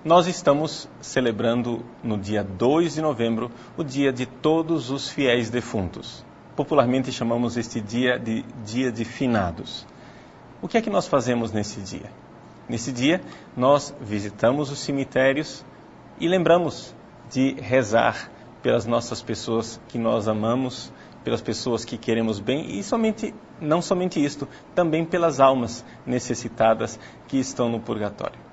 Nós estamos celebrando no dia 2 de novembro o dia de todos os fiéis defuntos. Popularmente chamamos este dia de finados. O que é que nós fazemos nesse dia? Nesse dia, nós visitamos os cemitérios e lembramos de rezar pelas nossas pessoas que nós amamos, pelas pessoas que queremos bem e não somente isto, também pelas almas necessitadas que estão no purgatório.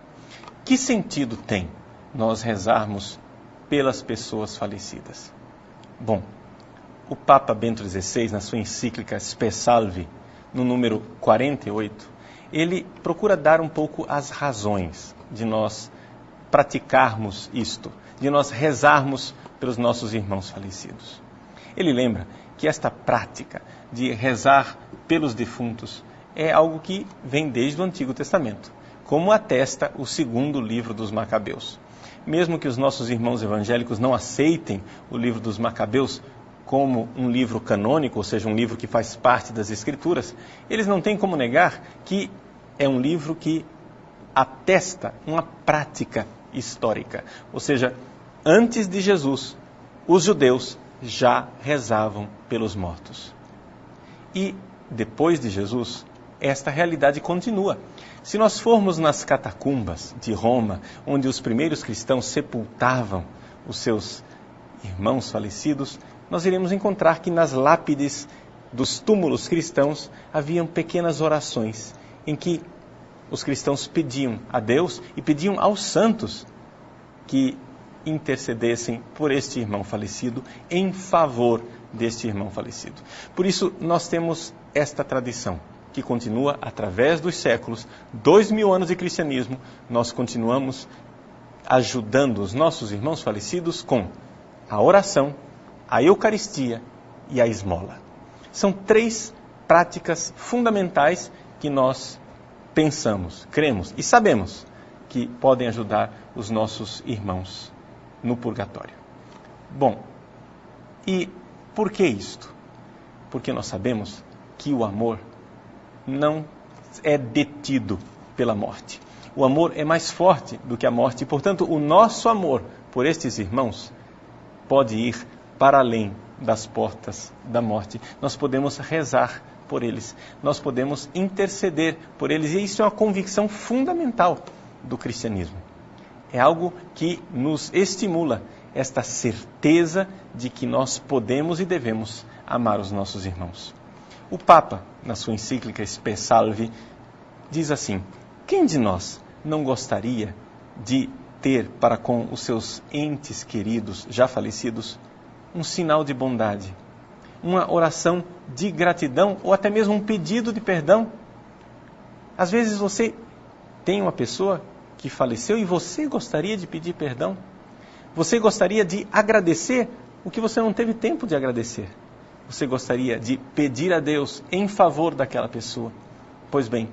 Que sentido tem nós rezarmos pelas pessoas falecidas? Bom, o Papa Bento XVI, na sua encíclica Spe Salvi, no número 48, ele procura dar um pouco as razões de nós praticarmos isto, de nós rezarmos pelos nossos irmãos falecidos. Ele lembra que esta prática de rezar pelos defuntos é algo que vem desde o Antigo Testamento, como atesta o segundo livro dos Macabeus. Mesmo que os nossos irmãos evangélicos não aceitem o livro dos Macabeus como um livro canônico, ou seja, um livro que faz parte das Escrituras, eles não têm como negar que é um livro que atesta uma prática histórica. Ou seja, antes de Jesus, os judeus já rezavam pelos mortos. E depois de Jesus, esta realidade continua. Se nós formos nas catacumbas de Roma, onde os primeiros cristãos sepultavam os seus irmãos falecidos, nós iremos encontrar que nas lápides dos túmulos cristãos haviam pequenas orações em que os cristãos pediam a Deus e pediam aos santos que intercedessem por este irmão falecido, em favor deste irmão falecido. Por isso, nós temos esta tradição, que continua através dos séculos, 2000 anos de cristianismo, nós continuamos ajudando os nossos irmãos falecidos com a oração, a Eucaristia e a esmola. São 3 práticas fundamentais que nós pensamos, cremos e sabemos que podem ajudar os nossos irmãos no purgatório. Bom, e por que isto? Porque nós sabemos que o amor não é detido pela morte. O amor é mais forte do que a morte e, portanto, o nosso amor por estes irmãos pode ir para além das portas da morte. Nós podemos rezar por eles, nós podemos interceder por eles, e isso é uma convicção fundamental do cristianismo. É algo que nos estimula, esta certeza de que nós podemos e devemos amar os nossos irmãos. O Papa, na sua encíclica Spe Salvi, diz assim: quem de nós não gostaria de ter para com os seus entes queridos, já falecidos, um sinal de bondade, uma oração de gratidão ou até mesmo um pedido de perdão? Às vezes você tem uma pessoa que faleceu e você gostaria de pedir perdão. Você gostaria de agradecer o que você não teve tempo de agradecer. Você gostaria de pedir a Deus em favor daquela pessoa. Pois bem,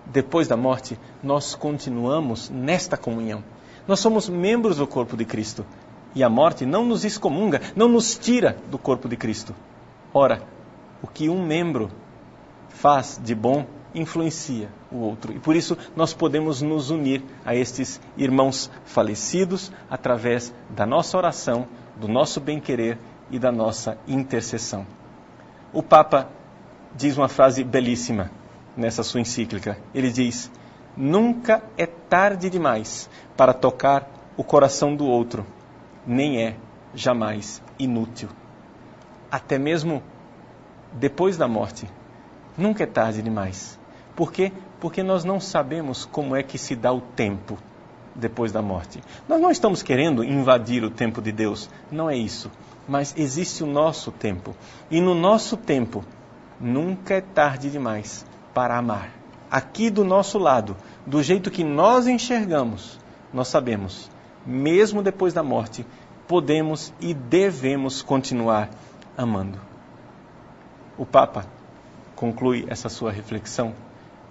depois da morte, nós continuamos nesta comunhão. Nós somos membros do corpo de Cristo. E a morte não nos excomunga, não nos tira do corpo de Cristo. Ora, o que um membro faz de bom influencia o outro. E por isso nós podemos nos unir a estes irmãos falecidos através da nossa oração, do nosso bem-querer e da nossa intercessão. O Papa diz uma frase belíssima nessa sua encíclica. Ele diz: nunca é tarde demais para tocar o coração do outro, nem é jamais inútil. Até mesmo depois da morte, nunca é tarde demais. Por quê? Porque nós não sabemos como é que se dá o tempo depois da morte. Nós não estamos querendo invadir o tempo de Deus, não é isso. Mas existe o nosso tempo. E no nosso tempo, nunca é tarde demais para amar. Aqui do nosso lado, do jeito que nós enxergamos, nós sabemos, mesmo depois da morte, podemos e devemos continuar amando. O Papa conclui essa sua reflexão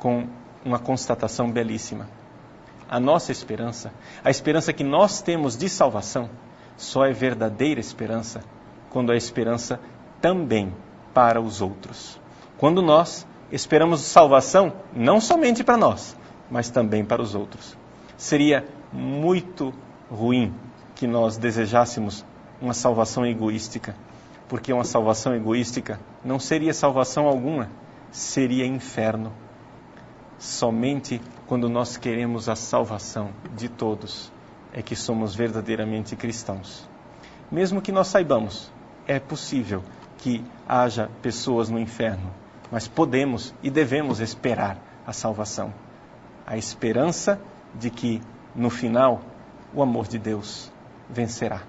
com uma constatação belíssima. A nossa esperança, a esperança que nós temos de salvação, só é verdadeira esperança quando é esperança também para os outros. Quando nós esperamos salvação não somente para nós, mas também para os outros. Seria muito ruim que nós desejássemos uma salvação egoística, porque uma salvação egoística não seria salvação alguma, seria inferno. Somente quando nós queremos a salvação de todos é que somos verdadeiramente cristãos. Mesmo que nós saibamos, é possível que haja pessoas no inferno, mas podemos e devemos esperar a salvação. A esperança de que, no final, o amor de Deus vencerá.